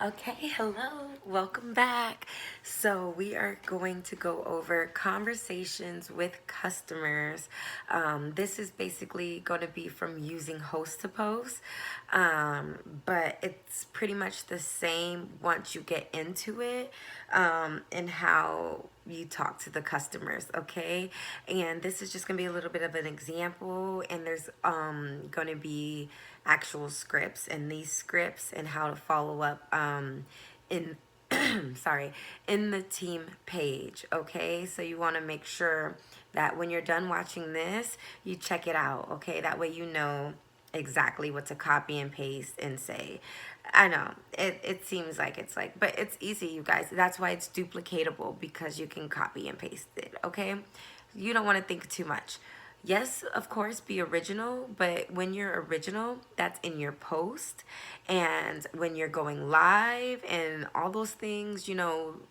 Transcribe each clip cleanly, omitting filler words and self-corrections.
Okay, hello, welcome back. So, we are going to go over conversations with customers. This is basically going to be from using host to post, but it's pretty much the same once you get into it and how you talk to the customers, okay? And this is just going to be a little bit of an example, and there's going to be actual scripts and these scripts and how to follow up in sorry, in the team page, okay? So you want to make sure that when you're done watching this, you check it out, okay? That way you know exactly what to copy and paste and say. I know it seems like it's like, but it's easy, you guys. That's why it's duplicatable, because you can copy and paste it, okay? You don't want to think too much. Yes, of course, be original, but when you're original, that's in your post. And when you're going live and all those things,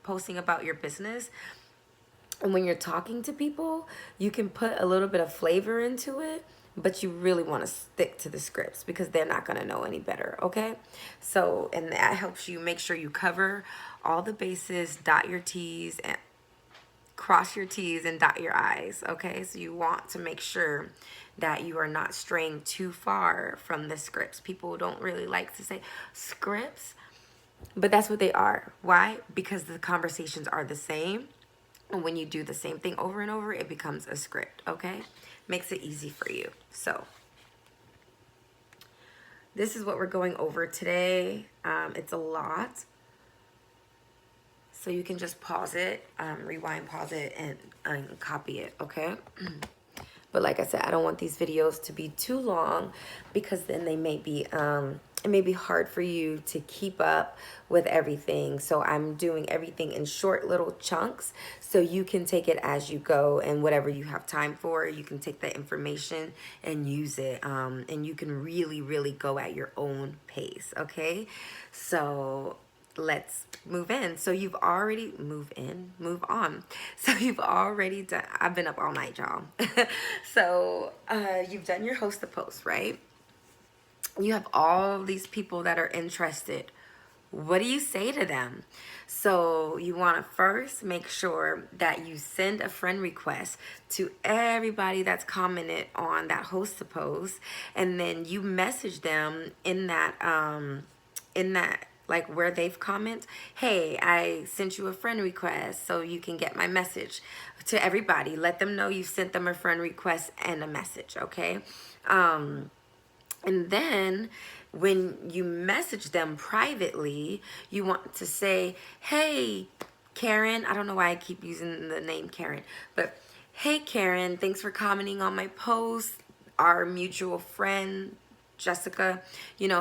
posting about your business, and when you're talking to people, you can put a little bit of flavor into it, but you really want to stick to the scripts because they're not going to know any better, okay? So, and that helps you make sure you cover all the bases, dot your T's, and cross your T's and dot your I's, okay? So you want to make sure that you are not straying too far from the scripts. People don't really like to say scripts, but that's what they are. Why? Because the conversations are the same. And when you do the same thing over and over, it becomes a script, okay? Makes it easy for you. So this is what we're going over today. It's a lot. So you can just pause it, rewind, pause it, and copy it, okay? But like I said, I don't want these videos to be too long, because then they may be, it may be hard for you to keep up with everything. So I'm doing everything in short little chunks so you can take it as you go, and whatever you have time for, you can take that information and use it. And you can really, really go at your own pace, okay? So let's move in. So you've already move on. So you've already done, I've been up all night, y'all. So you've done your host to post, right? You have all these people that are interested. What do you say to them? So you want to first make sure that you send a friend request to everybody that's commented on that host to post, and then you message them in that like where they've commented, hey, I sent you a friend request so you can get my message. To everybody, let them know you sent them a friend request and a message, okay? And then when you message them privately, you want to say, hey, Karen, I don't know why I keep using the name Karen, but hey, Karen, thanks for commenting on my post. Our mutual friend, Jessica,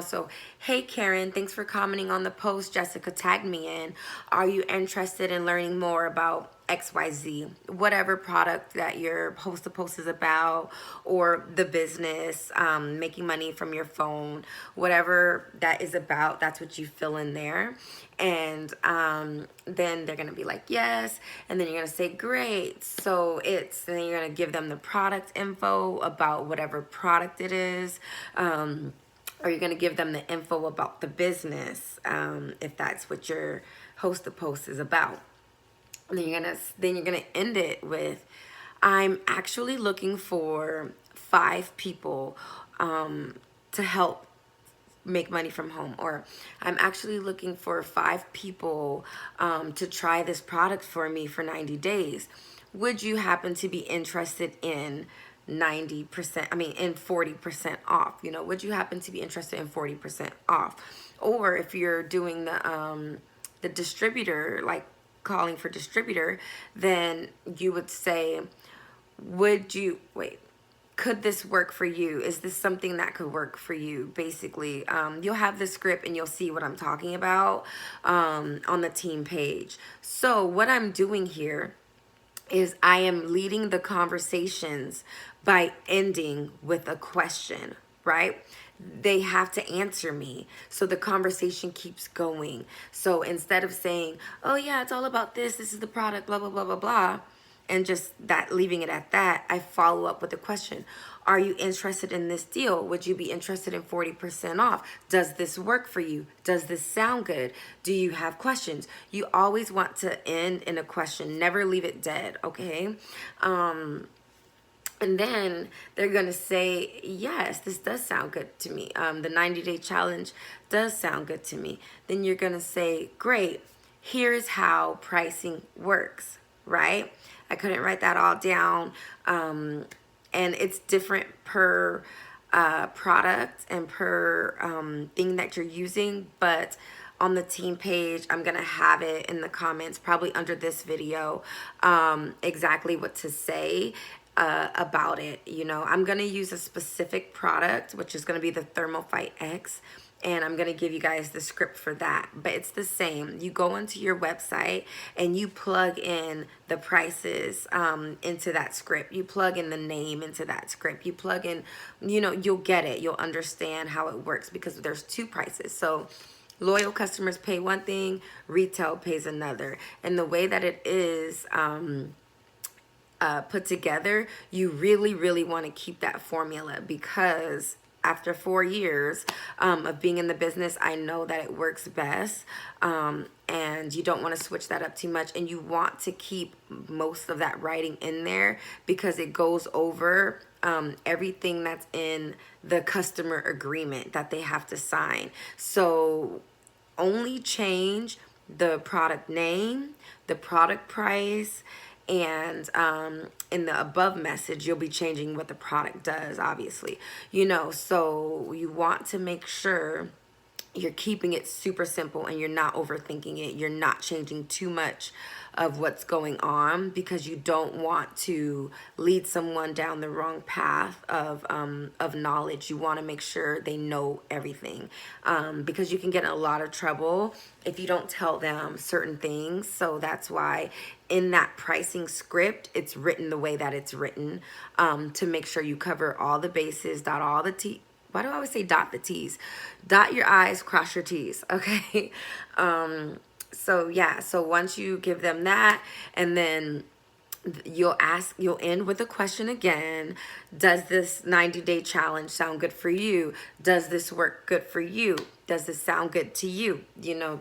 so hey, Karen, thanks for commenting on the post. Jessica tagged me in. Are you interested in learning more about XYZ, whatever product that your host to post is about, or the business, making money from your phone, whatever that is about, that's what you fill in there. And then they're gonna be like, yes, and then you're gonna say, great. So then you're gonna give them the product info about whatever product it is. Or you're going to give them the info about the business, if that's what your host to post is about. And then you're gonna end it with, I'm actually looking for 5 people to help make money from home, or I'm actually looking for 5 people to try this product for me for 90 days. Would you happen to be interested in 90%, in 40% off? Would you happen to be interested in 40% off? Or if you're doing the distributor, like calling for distributor, then you would say, could this work for you? Is this something that could work for you? Basically, you'll have the script and you'll see what I'm talking about on the team page. So what I'm doing here is I am leading the conversations by ending with a question, right? They have to answer me, so the conversation keeps going. So instead of saying, oh yeah, it's all about this is the product, blah, blah, blah, blah, blah, and just that, leaving it at that, I follow up with a question. Are you interested in this deal? Would you be interested in 40% off? Does this work for you? Does this sound good? Do you have questions? You always want to end in a question. Never leave it dead, okay? And then they're going to say, yes, this does sound good to me. The 90-day challenge does sound good to me. Then you're going to say, great, here's how pricing works, right? I couldn't write that all down. And it's different per product and per thing that you're using. But on the team page, I'm going to have it in the comments, probably under this video, exactly what to say about it. You know, I'm going to use a specific product, which is going to be the Thermofite X, and I'm going to give you guys the script for that. But it's the same. You go into your website and you plug in the prices into that script. You plug in the name into that script. You plug in, you know, you'll get it. You'll understand how it works because there's two prices. So loyal customers pay one thing, retail pays another. And the way that it is put together, you really, really want to keep that formula, because after 4 years of being in the business, I know that it works best. And you don't want to switch that up too much. And you want to keep most of that writing in there because it goes over everything that's in the customer agreement that they have to sign. So only change the product name, the product price, and in the above message, you'll be changing what the product does, obviously. You know, so you want to make sure you're keeping it super simple and you're not overthinking it. You're not changing too much of what's going on, because you don't want to lead someone down the wrong path of knowledge. You want to make sure they know everything, because you can get in a lot of trouble if you don't tell them certain things. So that's why in that pricing script, it's written the way that it's written, to make sure you cover all the bases, dot all the T's. Why do I always say dot the T's? Dot your I's, cross your T's, okay? So yeah, so once you give them that, and then you'll end with a question again. Does this 90-day challenge sound good for you? Does this work good for you? Does this sound good to you? You know,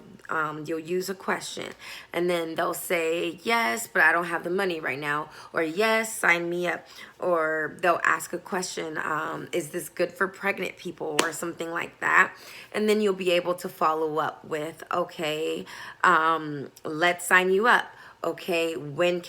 you'll use a question, and then they'll say, yes, but I don't have the money right now, or yes, sign me up. Or they'll ask a question, is this good for pregnant people, or something like that. And then you'll be able to follow up with, okay, let's sign you up. Okay, when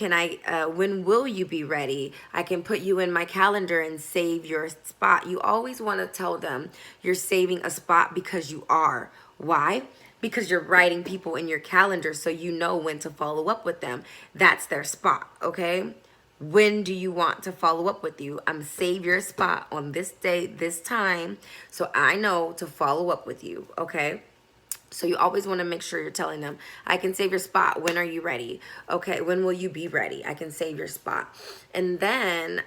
will you be ready? I can put you in my calendar and save your spot. You always want to tell them you're saving a spot, because you are. Why? Because you're writing people in your calendar so you know when to follow up with them. That's their spot, okay? When do you want to follow up with you? I'm save your spot on this day, this time, so I know to follow up with you, okay? So you always want to make sure you're telling them, I can save your spot. When are you ready? Okay, when will you be ready? I can save your spot. And then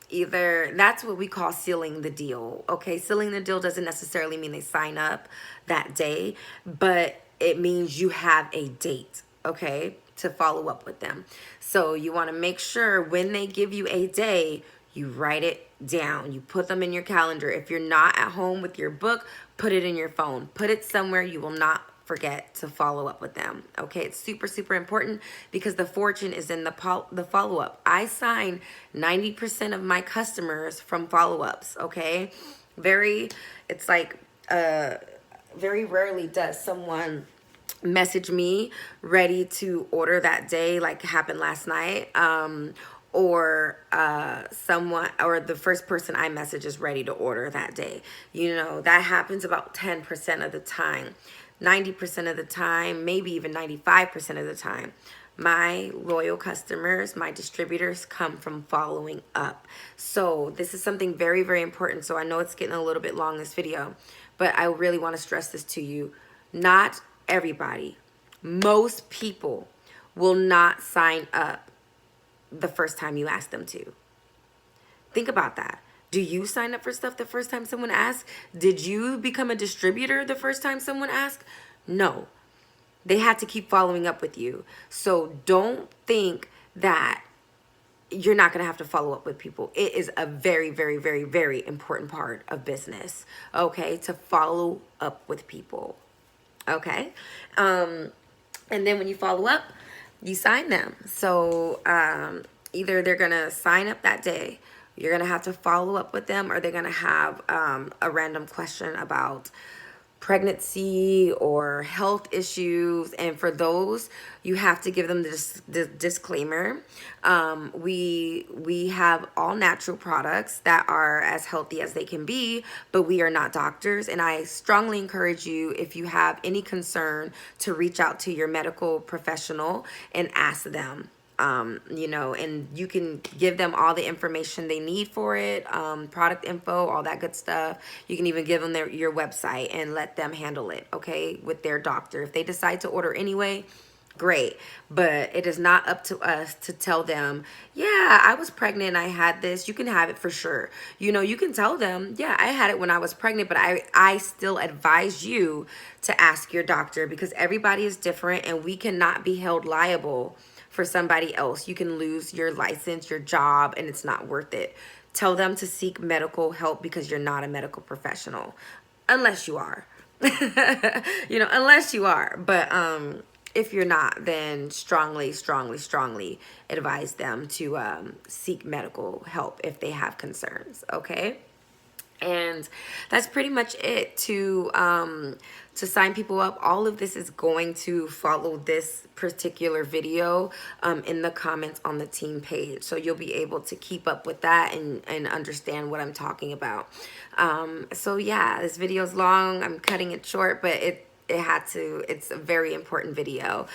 either that's what we call sealing the deal. Okay, sealing the deal doesn't necessarily mean they sign up that day, but it means you have a date, okay, to follow up with them. So you want to make sure when they give you a day, you write it down. You put them in your calendar. If you're not at home with your book, put it in your phone. Put it somewhere you will not forget to follow up with them. Okay, it's super, super important, because the fortune is in the follow-up. I sign 90% of my customers from follow-ups, okay? It's like, very rarely does someone message me ready to order that day, like happened last night, or someone, or the first person I message is ready to order that day. You know, that happens about 10% of the time. 90% of the time, maybe even 95% of the time, my loyal customers, my distributors, come from following up. So this is something very, very important. So I know it's getting a little bit long, this video, but I really want to stress this to you. Not everybody, most people will not sign up the first time you ask them to. Think about that. Do you sign up for stuff the first time someone asks? Did you become a distributor the first time someone asked? No. They had to keep following up with you. So don't think that you're not going to have to follow up with people. It is a very, very, very, very important part of business, okay, to follow up with people, okay? And then when you follow up, you sign them. So either they're going to sign up that day, you're going to have to follow up with them, or they're going to have a random question about pregnancy or health issues. And for those, you have to give them the disclaimer. We have all natural products that are as healthy as they can be, but we are not doctors. And I strongly encourage you, if you have any concern, to reach out to your medical professional and ask them. You know, and you can give them all the information they need for it, product info, all that good stuff. You can even give them your website and let them handle it, okay, with their doctor. If they decide to order anyway, great. But it is not up to us to tell them, yeah, I was pregnant, I had this. You can have it for sure. You know, you can tell them, yeah, I had it when I was pregnant, but I still advise you to ask your doctor, because everybody is different and we cannot be held liable for somebody else. You can lose your license, your job, and it's not worth it. Tell them to seek medical help, because you're not a medical professional, unless you are. You know, unless you are. But if you're not, then strongly, strongly, strongly advise them to seek medical help if they have concerns, okay? And that's pretty much it to sign people up. All of this is going to follow this particular video in the comments on the team page, so you'll be able to keep up with that and understand what I'm talking about. So yeah, this video is long. I'm cutting it short, but it's a very important video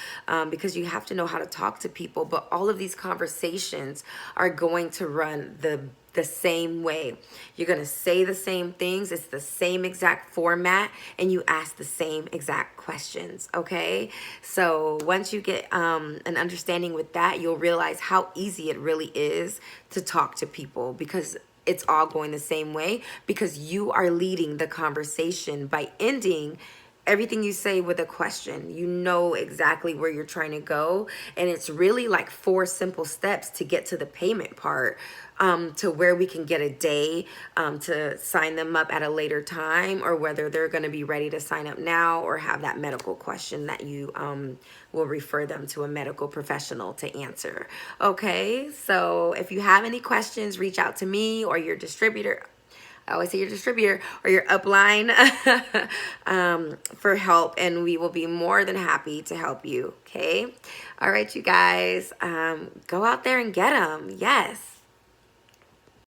because you have to know how to talk to people. But all of these conversations are going to run the same way. You're going to say the same things. It's the same exact format, and you ask the same exact questions, okay? So once you get an understanding with that, you'll realize how easy it really is to talk to people, because it's all going the same way, because you are leading the conversation by ending everything you say with a question. You know exactly where you're trying to go, and it's really like 4 simple steps to get to the payment part, to where we can get a day to sign them up at a later time, or whether they're going to be ready to sign up now or have that medical question that you will refer them to a medical professional to answer. Okay, so if you have any questions, reach out to me or your distributor. I always say your distributor or your upline for help, and we will be more than happy to help you, okay? All right, you guys, go out there and get them. Yes.